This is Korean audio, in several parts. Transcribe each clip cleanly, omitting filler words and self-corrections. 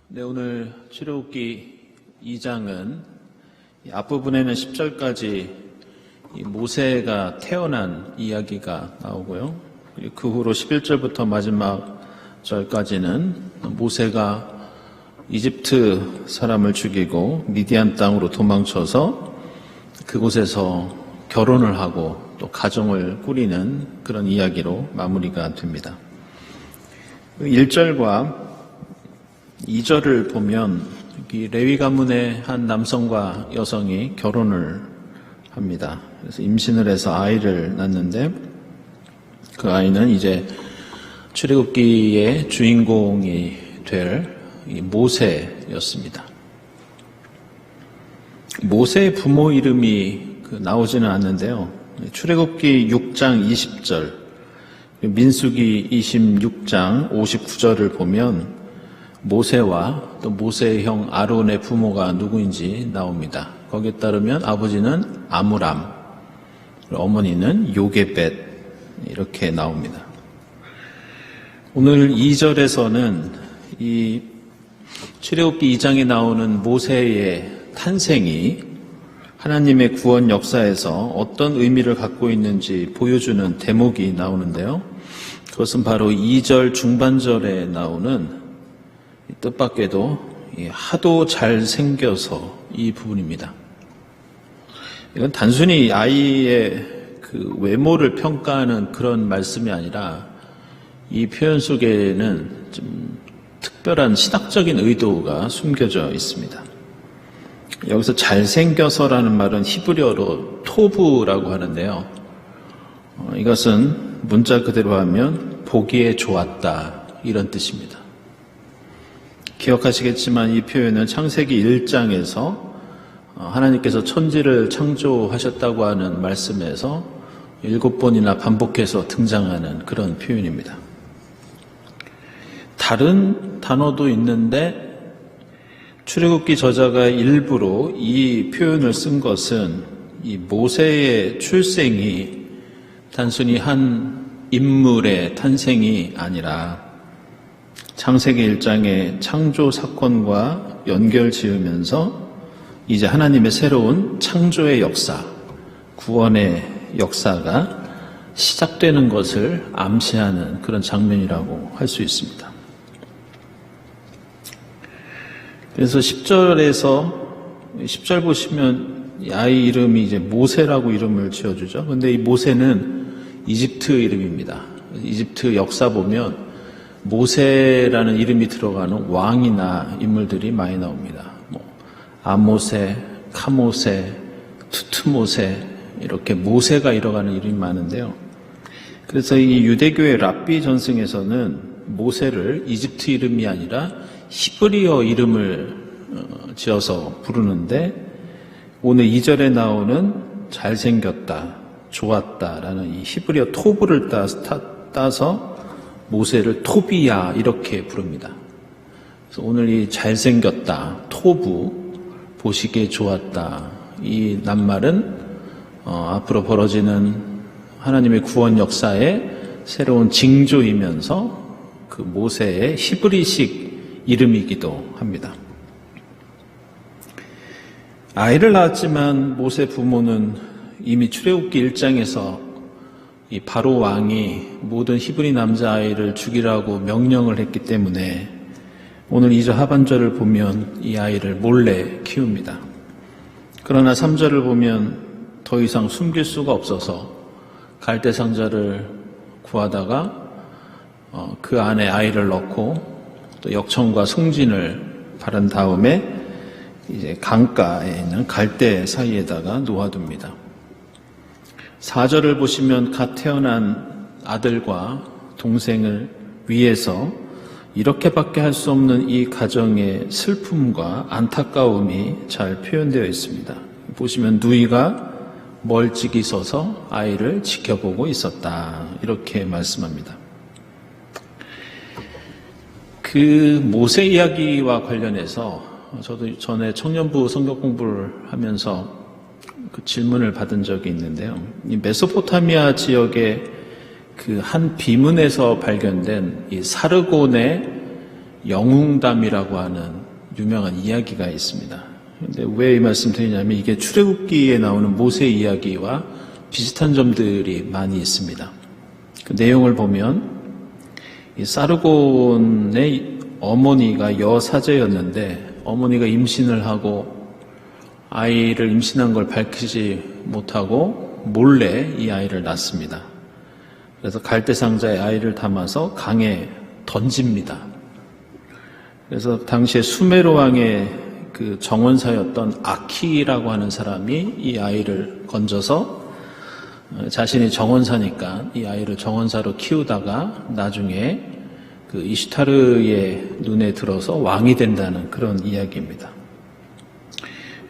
네, 오늘 출애굽기 2장은 앞부분에는 10절까지 모세가 태어난 이야기가 나오고요. 그리고 그 후로 11절부터 마지막 절까지는 모세가 이집트 사람을 죽이고 미디안 땅으로 도망쳐서 그곳에서 결혼을 하고 또 가정을 꾸리는 그런 이야기로 마무리가 됩니다. 1절과 2절을 보면 레위 가문의 한 남성과 여성이 결혼을 합니다. 그래서 임신을 해서 아이를 낳는데 그 아이는 이제 출애굽기의 주인공이 될 모세였습니다. 모세의 부모 이름이 나오지는 않는데요. 출애굽기 6장 20절, 민수기 26장 59절을 보면 모세와 또 모세의 형 아론의 부모가 누구인지 나옵니다. 거기에 따르면 아버지는 아므람, 어머니는 요게벳 이렇게 나옵니다. 오늘 2절에서는 이 출애굽기 2장에 나오는 모세의 탄생이 하나님의 구원 역사에서 어떤 의미를 갖고 있는지 보여주는 대목이 나오는데요. 그것은 바로 2절 중반절에 나오는 뜻밖에도 하도 잘생겨서 이 부분입니다. 이건 단순히 아이의 그 외모를 평가하는 그런 말씀이 아니라 이 표현 속에는 좀 특별한 신학적인 의도가 숨겨져 있습니다. 여기서 잘생겨서라는 말은 히브리어로 토브라고 하는데요. 이것은 문자 그대로 하면 보기에 좋았다 이런 뜻입니다. 기억하시겠지만 이 표현은 창세기 1장에서 하나님께서 천지를 창조하셨다고 하는 말씀에서 7번이나 반복해서 등장하는 그런 표현입니다. 다른 단어도 있는데 출애굽기 저자가 일부러 이 표현을 쓴 것은 이 모세의 출생이 단순히 한 인물의 탄생이 아니라 창세기 1장의 창조 사건과 연결 지으면서 이제 하나님의 새로운 창조의 역사, 구원의 역사가 시작되는 것을 암시하는 그런 장면이라고 할 수 있습니다. 그래서 10절 보시면 이 아이 이름이 이제 모세라고 이름을 지어주죠. 근데 이 모세는 이집트 이름입니다. 이집트 역사 보면 모세라는 이름이 들어가는 왕이나 인물들이 많이 나옵니다. 아모세, 카모세, 투트모세 이렇게 모세가 이뤄가는 이름이 많은데요. 그래서 이 유대교의 랍비 전승에서는 모세를 이집트 이름이 아니라 히브리어 이름을 지어서 부르는데 오늘 2절에 나오는 잘생겼다, 좋았다라는 이 히브리어 토브를 따서 모세를 토비야 이렇게 부릅니다. 그래서 오늘 이 잘생겼다, 토부, 보시기에 좋았다 이 낱말은 앞으로 벌어지는 하나님의 구원 역사의 새로운 징조이면서 그 모세의 히브리식 이름이기도 합니다. 아이를 낳았지만 모세 부모는 이미 출애굽기 1장에서 이 바로 왕이 모든 히브리 남자아이를 죽이라고 명령을 했기 때문에 오늘 2절 하반절을 보면 이 아이를 몰래 키웁니다. 그러나 3절을 보면 더 이상 숨길 수가 없어서 갈대 상자를 구하다가 그 안에 아이를 넣고 또 역청과 승진을 바른 다음에 이제 강가에 있는 갈대 사이에다가 놓아둡니다. 4절을 보시면 갓 태어난 아들과 동생을 위해서 이렇게밖에 할 수 없는 이 가정의 슬픔과 안타까움이 잘 표현되어 있습니다. 보시면 누이가 멀찍이 서서 아이를 지켜보고 있었다 이렇게 말씀합니다. 그 모세 이야기와 관련해서 저도 전에 청년부 성경 공부를 하면서 그 질문을 받은 적이 있는데요. 이 메소포타미아 지역의 그 한 비문에서 발견된 이 사르곤의 영웅담이라고 하는 유명한 이야기가 있습니다. 근데 왜 이 말씀 드리냐면 이게 출애굽기에 나오는 모세 이야기와 비슷한 점들이 많이 있습니다. 그 내용을 보면 이 사르곤의 어머니가 여사제였는데 어머니가 임신을 하고 아이를 임신한 걸 밝히지 못하고 몰래 이 아이를 낳습니다. 그래서 갈대상자에 아이를 담아서 강에 던집니다. 그래서 당시에 수메르 왕의 그 정원사였던 아키라고 하는 사람이 이 아이를 건져서 자신이 정원사니까 이 아이를 정원사로 키우다가 나중에 그 이슈타르의 눈에 들어서 왕이 된다는 그런 이야기입니다.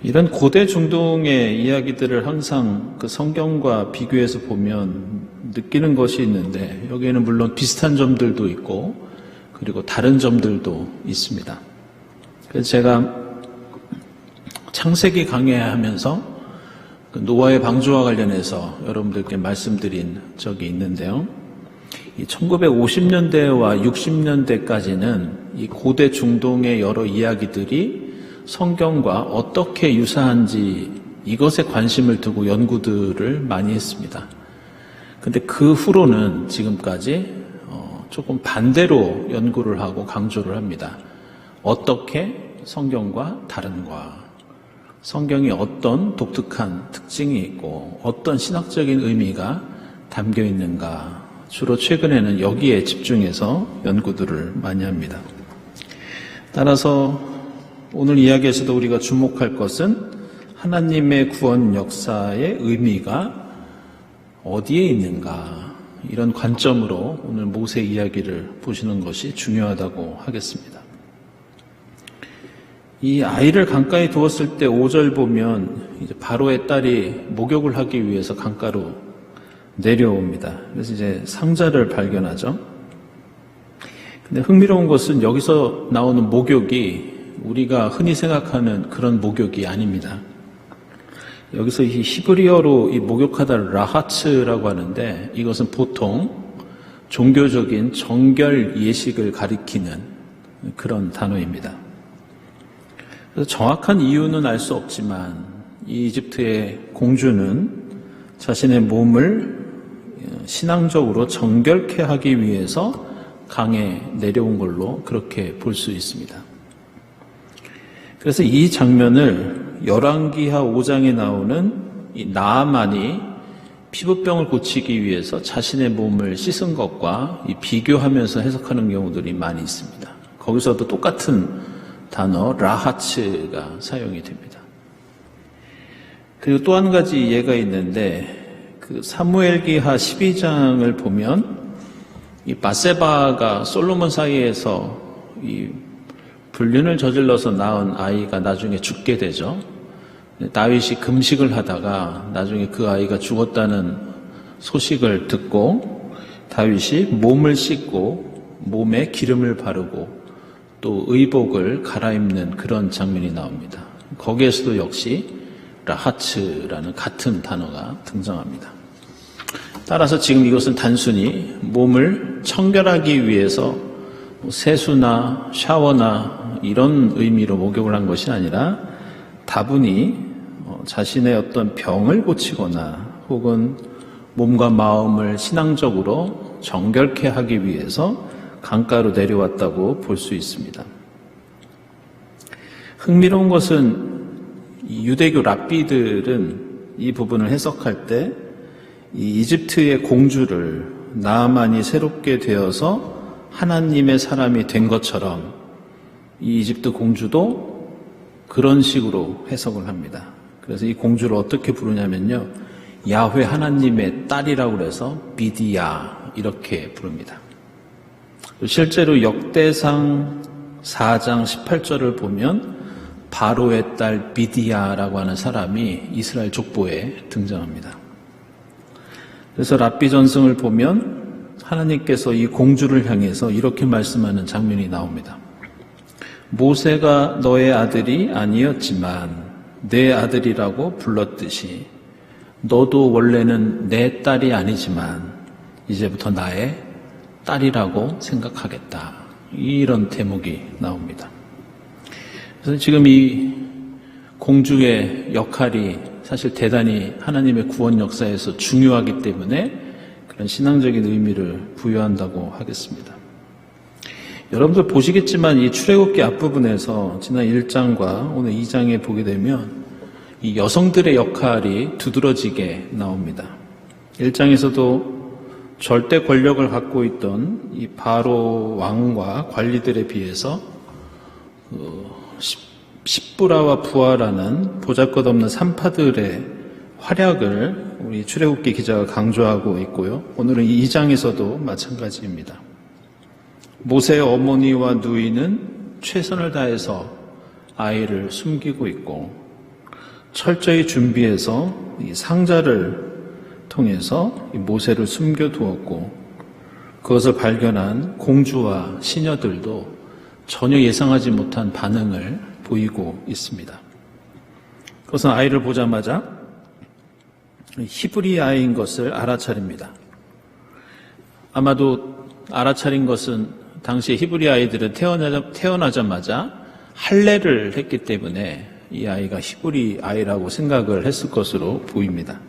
이런 고대 중동의 이야기들을 항상 그 성경과 비교해서 보면 느끼는 것이 있는데 여기에는 물론 비슷한 점들도 있고 그리고 다른 점들도 있습니다. 그래서 제가 창세기 강해하면서 노아의 방주와 관련해서 여러분들께 말씀드린 적이 있는데요. 이 1950년대와 60년대까지는 이 고대 중동의 여러 이야기들이 성경과 어떻게 유사한지 이것에 관심을 두고 연구들을 많이 했습니다. 근데 그 후로는 지금까지 조금 반대로 연구를 하고 강조를 합니다. 어떻게 성경과 다른가? 성경이 어떤 독특한 특징이 있고 어떤 신학적인 의미가 담겨 있는가? 주로 최근에는 여기에 집중해서 연구들을 많이 합니다. 따라서 오늘 이야기에서도 우리가 주목할 것은 하나님의 구원 역사의 의미가 어디에 있는가? 이런 관점으로 오늘 모세 이야기를 보시는 것이 중요하다고 하겠습니다. 이 아이를 강가에 두었을 때 5절 보면 이제 바로의 딸이 목욕을 하기 위해서 강가로 내려옵니다. 그래서 이제 상자를 발견하죠. 근데 흥미로운 것은 여기서 나오는 목욕이 우리가 흔히 생각하는 그런 목욕이 아닙니다. 여기서 이 히브리어로 이 목욕하다를 라하츠라고 하는데 이것은 보통 종교적인 정결 예식을 가리키는 그런 단어입니다. 그래서 정확한 이유는 알 수 없지만 이 이집트의 공주는 자신의 몸을 신앙적으로 정결케 하기 위해서 강에 내려온 걸로 그렇게 볼 수 있습니다. 그래서 이 장면을 열왕기하 5장에 나오는 이 나아만이 피부병을 고치기 위해서 자신의 몸을 씻은 것과 비교하면서 해석하는 경우들이 많이 있습니다. 거기서도 똑같은 단어 라하츠가 사용이 됩니다. 그리고 또 한 가지 예가 있는데 그 사무엘기하 12장을 보면 이 바세바가 솔로몬 사이에서 이 불륜을 저질러서 낳은 아이가 나중에 죽게 되죠. 다윗이 금식을 하다가 나중에 그 아이가 죽었다는 소식을 듣고 다윗이 몸을 씻고 몸에 기름을 바르고 또 의복을 갈아입는 그런 장면이 나옵니다. 거기에서도 역시 라하츠라는 같은 단어가 등장합니다. 따라서 지금 이것은 단순히 몸을 청결하기 위해서 세수나 샤워나 이런 의미로 목욕을 한 것이 아니라 다분히 자신의 어떤 병을 고치거나 혹은 몸과 마음을 신앙적으로 정결케 하기 위해서 강가로 내려왔다고 볼 수 있습니다. 흥미로운 것은 유대교 랍비들은 이 부분을 해석할 때 이 이집트의 공주를 나아만이 새롭게 되어서 하나님의 사람이 된 것처럼 이 이집트 공주도 그런 식으로 해석을 합니다. 그래서 이 공주를 어떻게 부르냐면요, 야훼 하나님의 딸이라고 해서 비디야 이렇게 부릅니다. 실제로 역대상 4장 18절을 보면 바로의 딸 비디야라고 하는 사람이 이스라엘 족보에 등장합니다. 그래서 랍비 전승을 보면 하나님께서 이 공주를 향해서 이렇게 말씀하는 장면이 나옵니다. 모세가 너의 아들이 아니었지만 내 아들이라고 불렀듯이 너도 원래는 내 딸이 아니지만 이제부터 나의 딸이라고 생각하겠다. 이런 대목이 나옵니다. 그래서 지금 이 공주의 역할이 사실 대단히 하나님의 구원 역사에서 중요하기 때문에 그런 신앙적인 의미를 부여한다고 하겠습니다. 여러분들 보시겠지만 이 출애굽기 앞부분에서 지난 1장과 오늘 2장에 보게 되면 이 여성들의 역할이 두드러지게 나옵니다. 1장에서도 절대 권력을 갖고 있던 이 바로 왕과 관리들에 비해서 십부라와 부하라는 보잘것없는 산파들의 활약을 우리 출애굽기 기자가 강조하고 있고요. 오늘은 이 2장에서도 마찬가지입니다. 모세의 어머니와 누이는 최선을 다해서 아이를 숨기고 있고 철저히 준비해서 이 상자를 통해서 이 모세를 숨겨두었고 그것을 발견한 공주와 시녀들도 전혀 예상하지 못한 반응을 보이고 있습니다. 그것은 아이를 보자마자 히브리 아이인 것을 알아차립니다. 아마도 알아차린 것은 당시 히브리 아이들은 태어나자마자 할례를 했기 때문에 이 아이가 히브리 아이라고 생각을 했을 것으로 보입니다.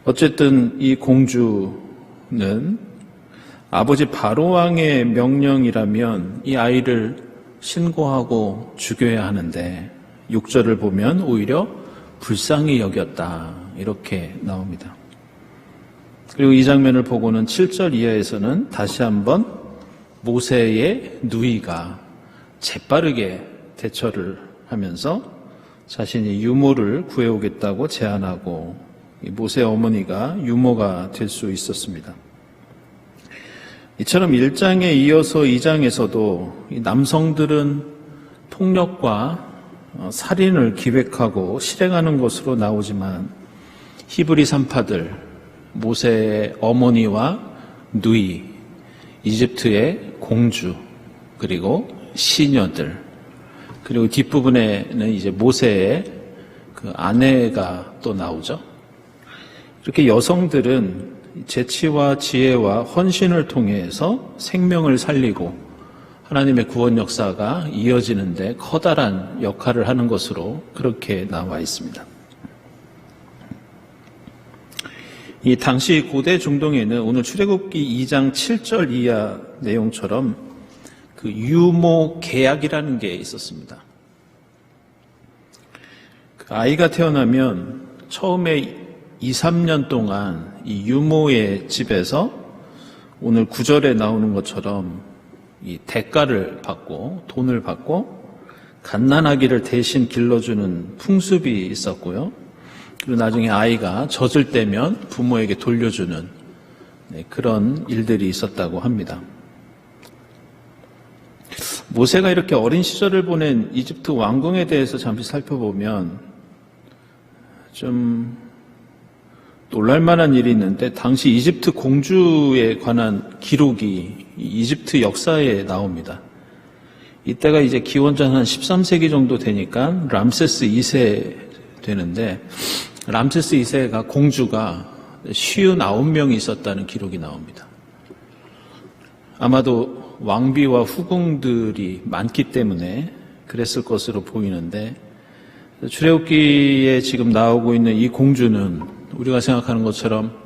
어쨌든 이 공주는 아버지 바로왕의 명령이라면 이 아이를 신고하고 죽여야 하는데 6절을 보면 오히려 불쌍히 여겼다 이렇게 나옵니다. 그리고 이 장면을 보고는 7절 이하에서는 다시 한번 모세의 누이가 재빠르게 대처를 하면서 자신이 유모를 구해오겠다고 제안하고 모세의 어머니가 유모가 될 수 있었습니다. 이처럼 1장에 이어서 2장에서도 남성들은 폭력과 살인을 기획하고 실행하는 것으로 나오지만 히브리 산파들, 모세의 어머니와 누이, 이집트의 공주, 그리고 시녀들, 그리고 뒷부분에는 이제 모세의 그 아내가 또 나오죠. 이렇게 여성들은 재치와 지혜와 헌신을 통해서 생명을 살리고 하나님의 구원 역사가 이어지는데 커다란 역할을 하는 것으로 그렇게 나와 있습니다. 이 당시 고대 중동에는 오늘 출애굽기 2장 7절 이하 내용처럼 그 유모 계약이라는 게 있었습니다. 그 아이가 태어나면 처음에 2, 3년 동안 이 유모의 집에서 오늘 9절에 나오는 것처럼 이 대가를 받고 돈을 받고 갓난아기를 대신 길러주는 풍습이 있었고요. 그리고 나중에 아이가 젖을 떼면 부모에게 돌려주는 그런 일들이 있었다고 합니다. 모세가 이렇게 어린 시절을 보낸 이집트 왕궁에 대해서 잠시 살펴보면 좀 놀랄만한 일이 있는데 당시 이집트 공주에 관한 기록이 이집트 역사에 나옵니다. 이때가 이제 기원전 한 13세기 정도 되니까 람세스 2세 되는데 람세스 2세가 공주가 59명이 있었다는 기록이 나옵니다. 아마도 왕비와 후궁들이 많기 때문에 그랬을 것으로 보이는데 출애굽기에 지금 나오고 있는 이 공주는 우리가 생각하는 것처럼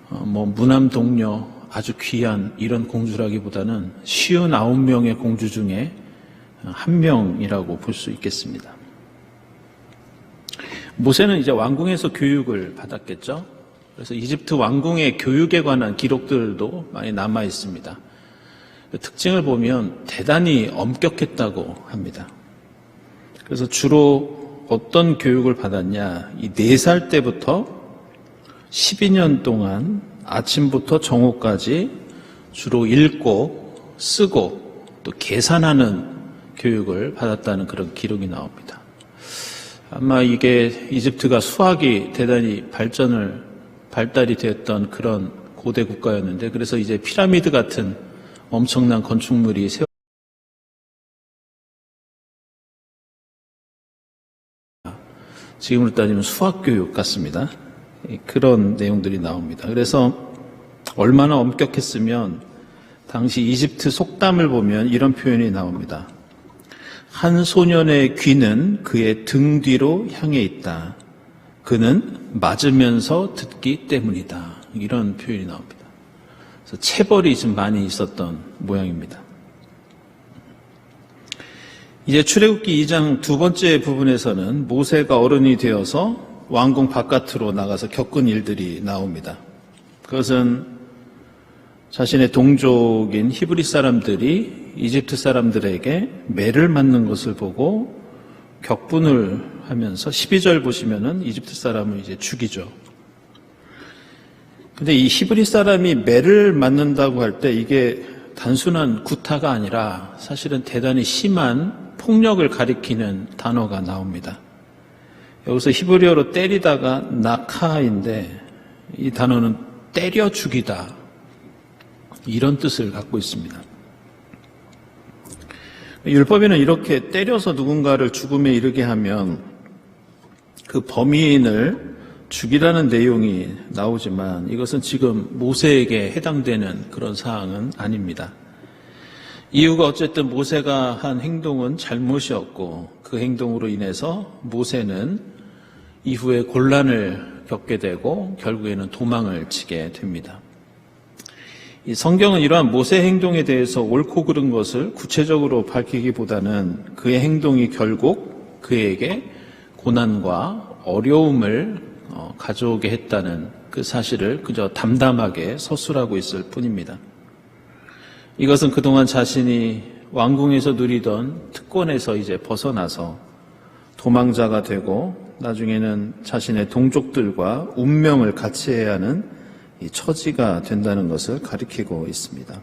무남 동녀 아주 귀한 이런 공주라기보다는 59명의 공주 중에 한 명이라고 볼 수 있겠습니다. 모세는 이제 왕궁에서 교육을 받았겠죠. 그래서 이집트 왕궁의 교육에 관한 기록들도 많이 남아 있습니다. 특징을 보면 대단히 엄격했다고 합니다. 그래서 주로 어떤 교육을 받았냐, 이 4살 때부터 12년 동안 아침부터 정오까지 주로 읽고 쓰고 또 계산하는 교육을 받았다는 그런 기록이 나옵니다. 아마 이게 이집트가 수학이 대단히 발달이 되었던 그런 고대 국가였는데 그래서 이제 피라미드 같은 엄청난 건축물이 지금으로 따지면 수학교육 같습니다. 그런 내용들이 나옵니다. 그래서 얼마나 엄격했으면 당시 이집트 속담을 보면 이런 표현이 나옵니다. 한 소년의 귀는 그의 등 뒤로 향해 있다. 그는 맞으면서 듣기 때문이다. 이런 표현이 나옵니다. 그래서 체벌이 좀 많이 있었던 모양입니다. 이제 출애굽기 2장 두 번째 부분에서는 모세가 어른이 되어서 왕궁 바깥으로 나가서 겪은 일들이 나옵니다. 그것은 자신의 동족인 히브리 사람들이 이집트 사람들에게 매를 맞는 것을 보고 격분을 하면서 12절 보시면은 이집트 사람을 이제 죽이죠. 근데 이 히브리 사람이 매를 맞는다고 할 때 이게 단순한 구타가 아니라 사실은 대단히 심한 폭력을 가리키는 단어가 나옵니다. 여기서 히브리어로 때리다가 나카인데 이 단어는 때려 죽이다. 이런 뜻을 갖고 있습니다. 율법에는 이렇게 때려서 누군가를 죽음에 이르게 하면 그 범인을 죽이라는 내용이 나오지만 이것은 지금 모세에게 해당되는 그런 사항은 아닙니다. 이유가 어쨌든 모세가 한 행동은 잘못이었고 그 행동으로 인해서 모세는 이후에 곤란을 겪게 되고 결국에는 도망을 치게 됩니다. 이 성경은 이러한 모세 행동에 대해서 옳고 그른 것을 구체적으로 밝히기보다는 그의 행동이 결국 그에게 고난과 어려움을 가져오게 했다는 그 사실을 그저 담담하게 서술하고 있을 뿐입니다. 이것은 그동안 자신이 왕궁에서 누리던 특권에서 이제 벗어나서 도망자가 되고 나중에는 자신의 동족들과 운명을 같이 해야 하는 이 처지가 된다는 것을 가리키고 있습니다.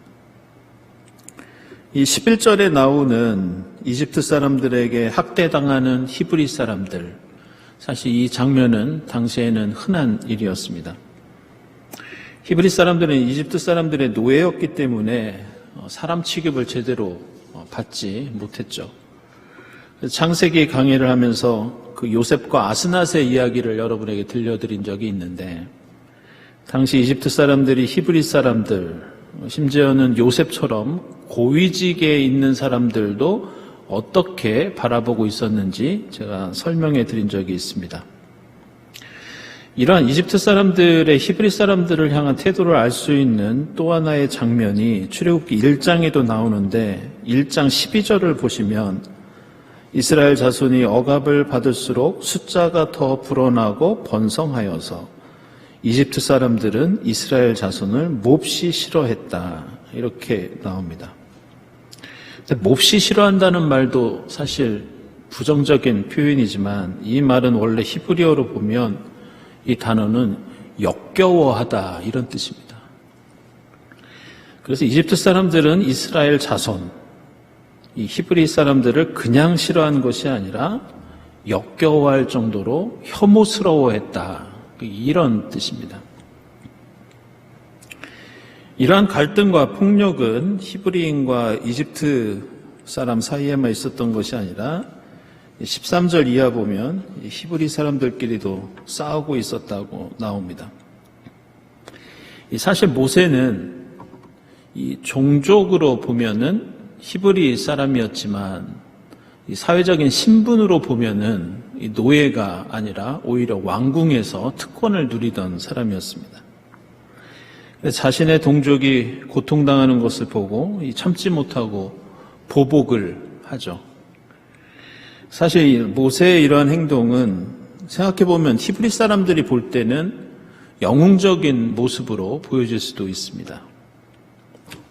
이 11절에 나오는 이집트 사람들에게 학대당하는 히브리 사람들, 사실 이 장면은 당시에는 흔한 일이었습니다. 히브리 사람들은 이집트 사람들의 노예였기 때문에 사람 취급을 제대로 받지 못했죠. 창세기 강의를 하면서 그 요셉과 아스낫의 이야기를 여러분에게 들려드린 적이 있는데 당시 이집트 사람들이 히브리 사람들, 심지어는 요셉처럼 고위직에 있는 사람들도 어떻게 바라보고 있었는지 제가 설명해 드린 적이 있습니다. 이러한 이집트 사람들의 히브리 사람들을 향한 태도를 알 수 있는 또 하나의 장면이 출애굽기 1장에도 나오는데 1장 12절을 보시면 이스라엘 자손이 억압을 받을수록 숫자가 더 불어나고 번성하여서 이집트 사람들은 이스라엘 자손을 몹시 싫어했다. 이렇게 나옵니다. 근데 몹시 싫어한다는 말도 사실 부정적인 표현이지만 이 말은 원래 히브리어로 보면 이 단어는 역겨워하다 이런 뜻입니다. 그래서 이집트 사람들은 이스라엘 자손, 이 히브리 사람들을 그냥 싫어한 것이 아니라 역겨워할 정도로 혐오스러워했다. 이런 뜻입니다. 이러한 갈등과 폭력은 히브리인과 이집트 사람 사이에만 있었던 것이 아니라 13절 이하 보면 히브리 사람들끼리도 싸우고 있었다고 나옵니다. 사실 모세는 이 종족으로 보면은 히브리 사람이었지만 이 사회적인 신분으로 보면은 이 노예가 아니라 오히려 왕궁에서 특권을 누리던 사람이었습니다. 자신의 동족이 고통당하는 것을 보고 참지 못하고 보복을 하죠. 사실 모세의 이러한 행동은 생각해보면 히브리 사람들이 볼 때는 영웅적인 모습으로 보여질 수도 있습니다.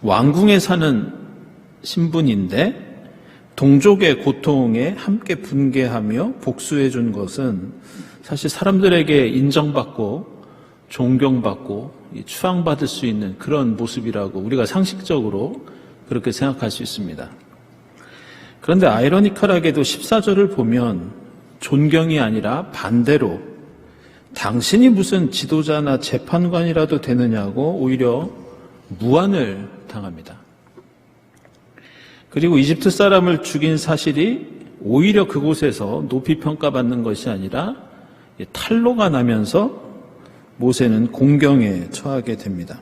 왕궁에 사는 신분인데 동족의 고통에 함께 분개하며 복수해 준 것은 사실 사람들에게 인정받고 존경받고 추앙받을 수 있는 그런 모습이라고 우리가 상식적으로 그렇게 생각할 수 있습니다. 그런데 아이러니컬하게도 14절을 보면 존경이 아니라 반대로 당신이 무슨 지도자나 재판관이라도 되느냐고 오히려 무안을 당합니다. 그리고 이집트 사람을 죽인 사실이 오히려 그곳에서 높이 평가받는 것이 아니라 탄로가 나면서 모세는 공경에 처하게 됩니다.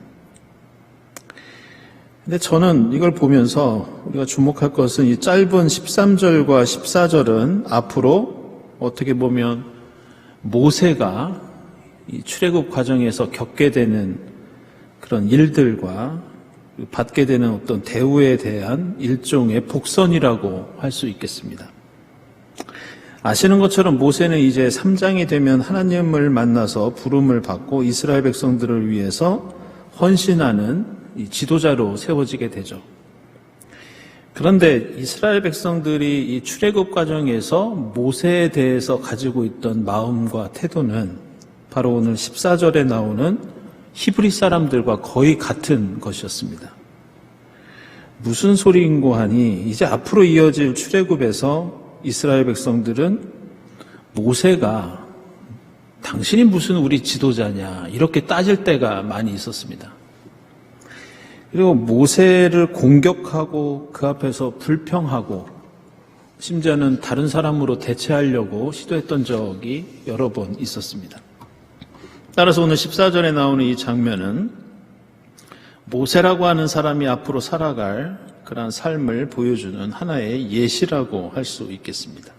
근데 저는 이걸 보면서 우리가 주목할 것은 이 짧은 13절과 14절은 앞으로 어떻게 보면 모세가 이 출애굽 과정에서 겪게 되는 그런 일들과 받게 되는 어떤 대우에 대한 일종의 복선이라고 할 수 있겠습니다. 아시는 것처럼 모세는 이제 3장이 되면 하나님을 만나서 부름을 받고 이스라엘 백성들을 위해서 헌신하는 이 지도자로 세워지게 되죠. 그런데 이스라엘 백성들이 이 출애굽 과정에서 모세에 대해서 가지고 있던 마음과 태도는 바로 오늘 14절에 나오는 히브리 사람들과 거의 같은 것이었습니다. 무슨 소리인고 하니 이제 앞으로 이어질 출애굽에서 이스라엘 백성들은 모세가 당신이 무슨 우리 지도자냐 이렇게 따질 때가 많이 있었습니다. 그리고 모세를 공격하고 그 앞에서 불평하고 심지어는 다른 사람으로 대체하려고 시도했던 적이 여러 번 있었습니다. 따라서 오늘 14절에 나오는 이 장면은 모세라고 하는 사람이 앞으로 살아갈 그러한 삶을 보여주는 하나의 예시라고 할 수 있겠습니다.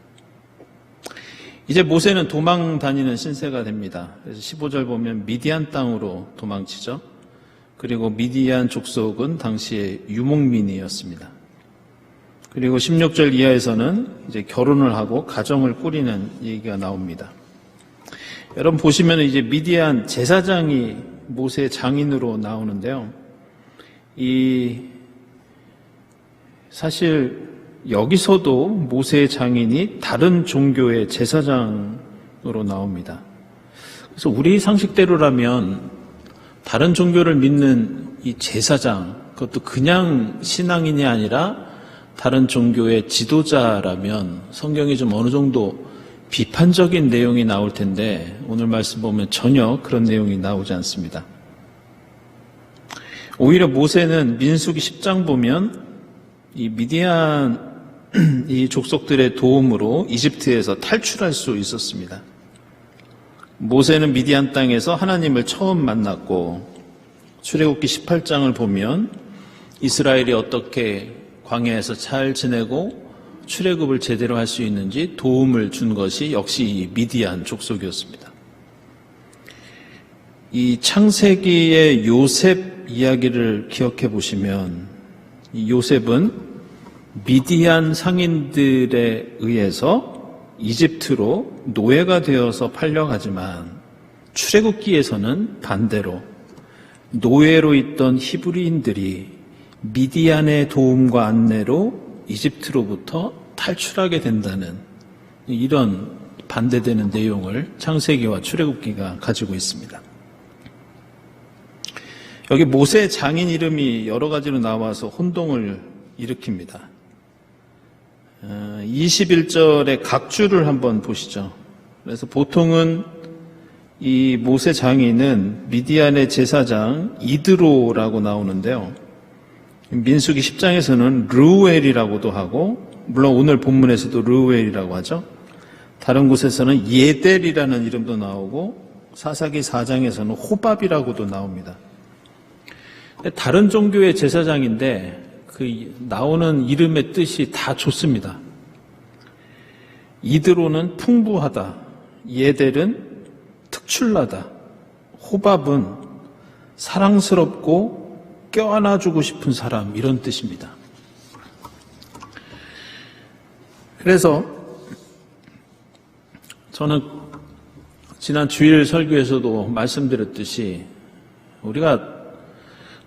이제 모세는 도망 다니는 신세가 됩니다. 그래서 15절 보면 미디안 땅으로 도망치죠. 그리고 미디안 족속은 당시에 유목민이었습니다. 그리고 16절 이하에서는 이제 결혼을 하고 가정을 꾸리는 얘기가 나옵니다. 여러분 보시면 이제 미디안 제사장이 모세의 장인으로 나오는데요. 사실 여기서도 모세의 장인이 다른 종교의 제사장으로 나옵니다. 그래서 우리 상식대로라면 다른 종교를 믿는 이 제사장, 그것도 그냥 신앙인이 아니라 다른 종교의 지도자라면 성경이 좀 어느 정도 비판적인 내용이 나올 텐데 오늘 말씀 보면 전혀 그런 내용이 나오지 않습니다. 오히려 모세는 민수기 10장 보면 이 미디안 이 족속들의 도움으로 이집트에서 탈출할 수 있었습니다. 모세는 미디안 땅에서 하나님을 처음 만났고 출애굽기 18장을 보면 이스라엘이 어떻게 광야에서 잘 지내고 출애굽을 제대로 할 수 있는지 도움을 준 것이 역시 이 미디안 족속이었습니다. 이 창세기의 요셉 이야기를 기억해 보시면 이 요셉은 미디안 상인들에 의해서 이집트로 노예가 되어서 팔려가지만 출애굽기에서는 반대로 노예로 있던 히브리인들이 미디안의 도움과 안내로 이집트로부터 탈출하게 된다는 이런 반대되는 내용을 창세기와 출애굽기가 가지고 있습니다. 여기 모세 장인 이름이 여러 가지로 나와서 혼동을 일으킵니다. 21절의 각주를 한번 보시죠. 그래서 보통은 이 모세 장인은 미디안의 제사장 이드로라고 나오는데요. 민수기 10장에서는 르우엘이라고도 하고 물론 오늘 본문에서도 르우엘이라고 하죠. 다른 곳에서는 예델이라는 이름도 나오고 사사기 4장에서는 호밥이라고도 나옵니다. 다른 종교의 제사장인데 그 나오는 이름의 뜻이 다 좋습니다. 이드로는 풍부하다, 예델은 특출나다, 호밥은 사랑스럽고 껴안아주고 싶은 사람 이런 뜻입니다. 그래서 저는 지난 주일 설교에서도 말씀드렸듯이 우리가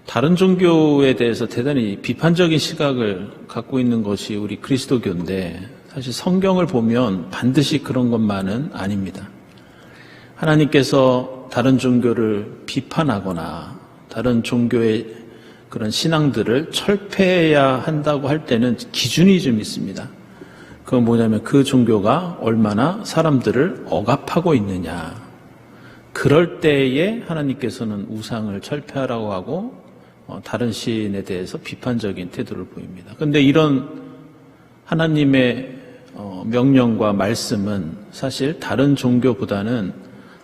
다른 종교에 대해서 대단히 비판적인 시각을 갖고 있는 것이 우리 그리스도교인데 사실 성경을 보면 반드시 그런 것만은 아닙니다. 하나님께서 다른 종교를 비판하거나 다른 종교의 그런 신앙들을 철폐해야 한다고 할 때는 기준이 좀 있습니다. 그건 뭐냐면 그 종교가 얼마나 사람들을 억압하고 있느냐. 그럴 때에 하나님께서는 우상을 철폐하라고 하고 다른 신에 대해서 비판적인 태도를 보입니다. 그런데 이런 하나님의 명령과 말씀은 사실 다른 종교보다는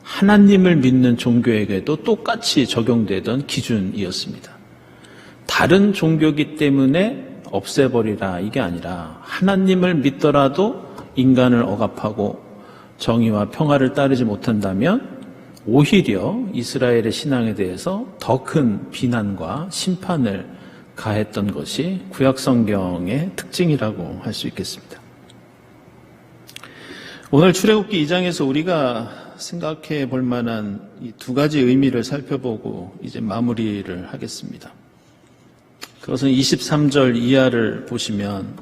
하나님을 믿는 종교에게도 똑같이 적용되던 기준이었습니다. 다른 종교기 때문에 없애버리라 이게 아니라 하나님을 믿더라도 인간을 억압하고 정의와 평화를 따르지 못한다면 오히려 이스라엘의 신앙에 대해서 더 큰 비난과 심판을 가했던 것이 구약성경의 특징이라고 할 수 있겠습니다. 오늘 출애굽기 2장에서 우리가 생각해 볼 만한 이 두 가지 의미를 살펴보고 이제 마무리를 하겠습니다. 그것은 23절 이하를 보시면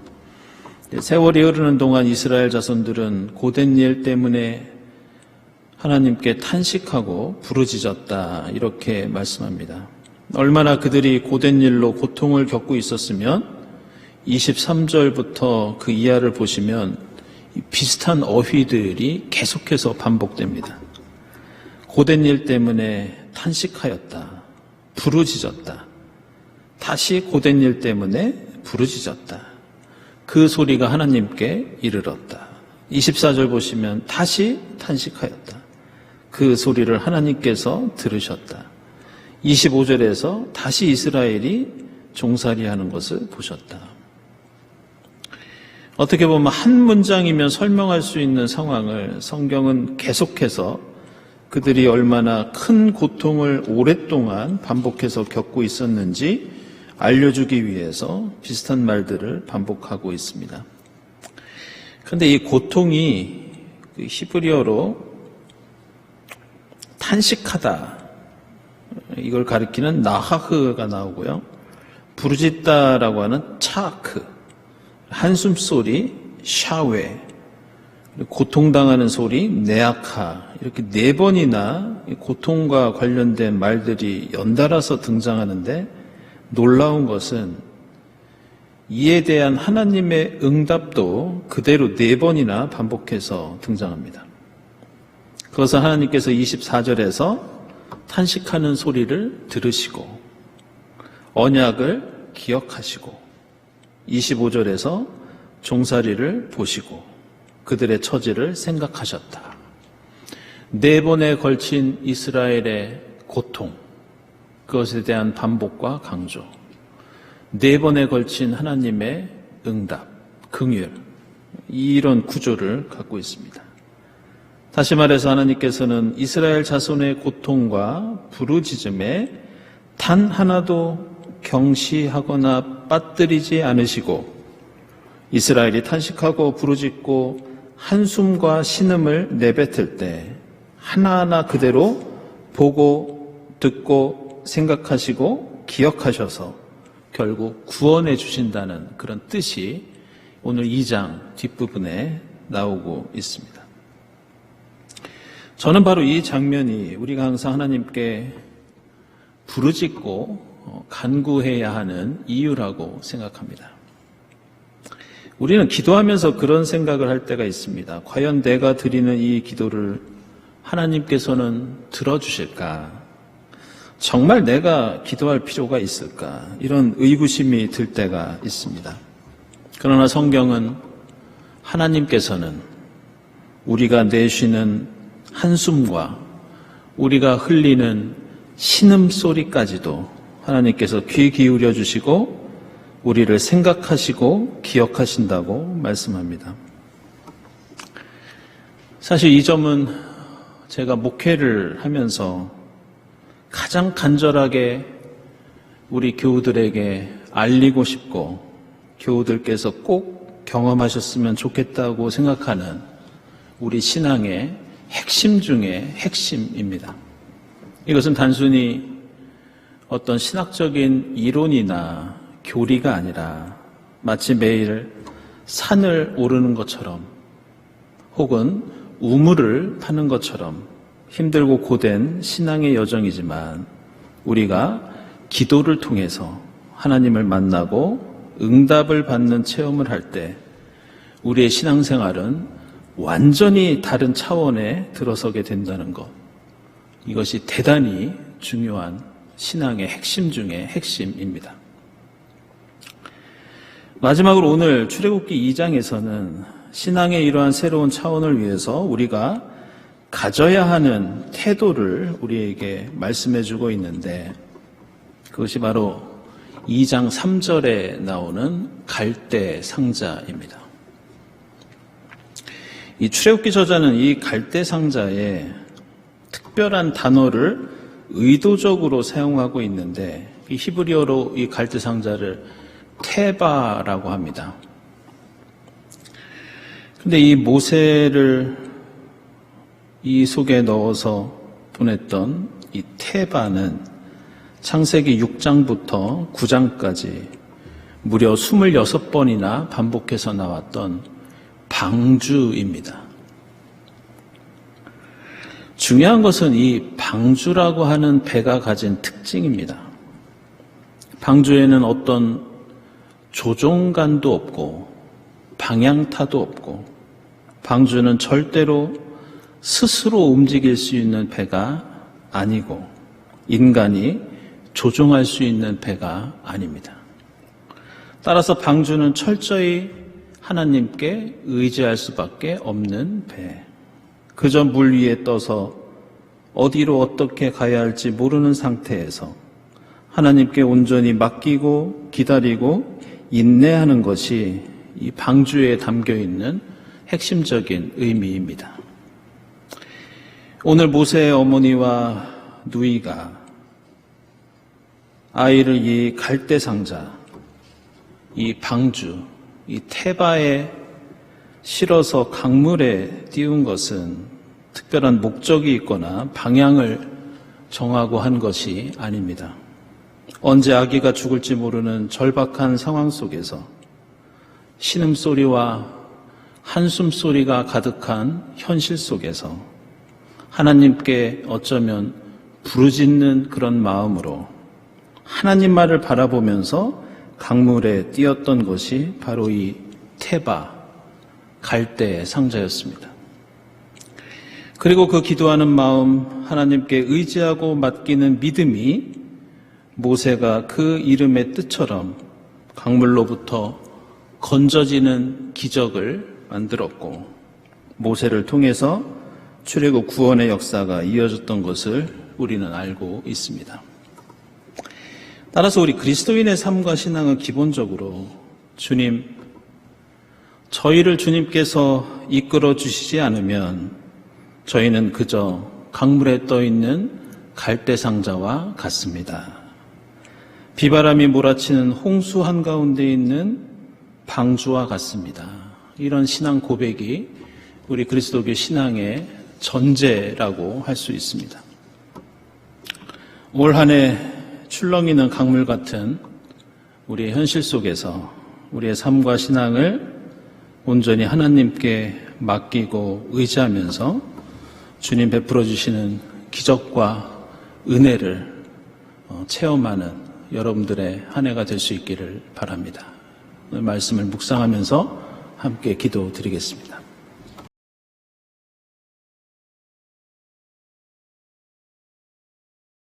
세월이 흐르는 동안 이스라엘 자손들은 고된 일 때문에 하나님께 탄식하고 부르짖었다 이렇게 말씀합니다. 얼마나 그들이 고된 일로 고통을 겪고 있었으면 23절부터 그 이하를 보시면 비슷한 어휘들이 계속해서 반복됩니다. 고된 일 때문에 탄식하였다, 부르짖었다, 다시 고된 일 때문에 부르짖었다. 그 소리가 하나님께 이르렀다. 24절 보시면 다시 탄식하였다. 그 소리를 하나님께서 들으셨다. 25절에서 다시 이스라엘이 종살이하는 것을 보셨다. 어떻게 보면 한 문장이면 설명할 수 있는 상황을 성경은 계속해서 그들이 얼마나 큰 고통을 오랫동안 반복해서 겪고 있었는지 알려주기 위해서 비슷한 말들을 반복하고 있습니다. 그런데 이 고통이 히브리어로 탄식하다 이걸 가리키는 나하흐가 나오고요. 부르짖다라고 하는 차크, 한숨소리, 샤웨, 고통당하는 소리, 네아카 이렇게 4번이나 고통과 관련된 말들이 연달아서 등장하는데 놀라운 것은 이에 대한 하나님의 응답도 그대로 4번이나 반복해서 등장합니다. 그것은 하나님께서 24절에서 탄식하는 소리를 들으시고 언약을 기억하시고 25절에서 종살이를 보시고 그들의 처지를 생각하셨다. 4번에 걸친 이스라엘의 고통, 그것에 대한 반복과 강조, 4번에 걸친 하나님의 응답, 긍휼, 이런 구조를 갖고 있습니다. 다시 말해서 하나님께서는 이스라엘 자손의 고통과 부르짖음에 단 하나도 경시하거나 빠뜨리지 않으시고 이스라엘이 탄식하고 부르짖고 한숨과 신음을 내뱉을 때 하나하나 그대로 보고 듣고 생각하시고 기억하셔서 결국 구원해 주신다는 그런 뜻이 오늘 2장 뒷부분에 나오고 있습니다. 저는 바로 이 장면이 우리가 항상 하나님께 부르짖고 간구해야 하는 이유라고 생각합니다. 우리는 기도하면서 그런 생각을 할 때가 있습니다. 과연 내가 드리는 이 기도를 하나님께서는 들어주실까? 정말 내가 기도할 필요가 있을까? 이런 의구심이 들 때가 있습니다. 그러나 성경은 하나님께서는 우리가 내쉬는 한숨과 우리가 흘리는 신음소리까지도 하나님께서 귀 기울여 주시고 우리를 생각하시고 기억하신다고 말씀합니다. 사실 이 점은 제가 목회를 하면서 가장 간절하게 우리 교우들에게 알리고 싶고 교우들께서 꼭 경험하셨으면 좋겠다고 생각하는 우리 신앙의 핵심 중의 핵심입니다. 이것은 단순히 어떤 신학적인 이론이나 교리가 아니라 마치 매일 산을 오르는 것처럼 혹은 우물을 파는 것처럼 힘들고 고된 신앙의 여정이지만 우리가 기도를 통해서 하나님을 만나고 응답을 받는 체험을 할 때 우리의 신앙생활은 완전히 다른 차원에 들어서게 된다는 것, 이것이 대단히 중요한 신앙의 핵심 중의 핵심입니다. 마지막으로 오늘 출애굽기 2장에서는 신앙의 이러한 새로운 차원을 위해서 우리가 가져야 하는 태도를 우리에게 말씀해 주고 있는데 그것이 바로 2장 3절에 나오는 갈대 상자입니다. 이 출애굽기 저자는 이 갈대 상자에 특별한 단어를 의도적으로 사용하고 있는데 이 히브리어로 이 갈대 상자를 테바라고 합니다. 근데 이 모세를 이 속에 넣어서 보냈던 이 테바는 창세기 6장부터 9장까지 무려 26번이나 반복해서 나왔던 방주입니다. 중요한 것은 이 방주라고 하는 배가 가진 특징입니다. 방주에는 어떤 조종간도 없고 방향타도 없고 방주는 절대로 스스로 움직일 수 있는 배가 아니고 인간이 조종할 수 있는 배가 아닙니다. 따라서 방주는 철저히 하나님께 의지할 수밖에 없는 배. 그저 물 위에 떠서 어디로 어떻게 가야 할지 모르는 상태에서 하나님께 온전히 맡기고 기다리고 인내하는 것이 이 방주에 담겨있는 핵심적인 의미입니다. 오늘 모세의 어머니와 누이가 아이를 이 갈대 상자, 이 방주, 이 테바에 실어서 강물에 띄운 것은 특별한 목적이 있거나 방향을 정하고 한 것이 아닙니다. 언제 아기가 죽을지 모르는 절박한 상황 속에서 신음소리와 한숨소리가 가득한 현실 속에서 하나님께 어쩌면 부르짖는 그런 마음으로 하나님 말을 바라보면서 강물에 띄었던 것이 바로 이 테바, 갈대의 상자였습니다. 그리고 그 기도하는 마음, 하나님께 의지하고 맡기는 믿음이 모세가 그 이름의 뜻처럼 강물로부터 건져지는 기적을 만들었고 모세를 통해서 출애굽 구원의 역사가 이어졌던 것을 우리는 알고 있습니다. 따라서 우리 그리스도인의 삶과 신앙은 기본적으로 주님, 저희를 주님께서 이끌어 주시지 않으면 저희는 그저 강물에 떠 있는 갈대 상자와 같습니다. 비바람이 몰아치는 홍수 한가운데 있는 방주와 같습니다. 이런 신앙 고백이 우리 그리스도교 신앙의 전제라고 할 수 있습니다. 올 한 해 출렁이는 강물 같은 우리의 현실 속에서 우리의 삶과 신앙을 온전히 하나님께 맡기고 의지하면서 주님 베풀어 주시는 기적과 은혜를 체험하는 여러분들의 한 해가 될 수 있기를 바랍니다. 오늘 말씀을 묵상하면서 함께 기도드리겠습니다.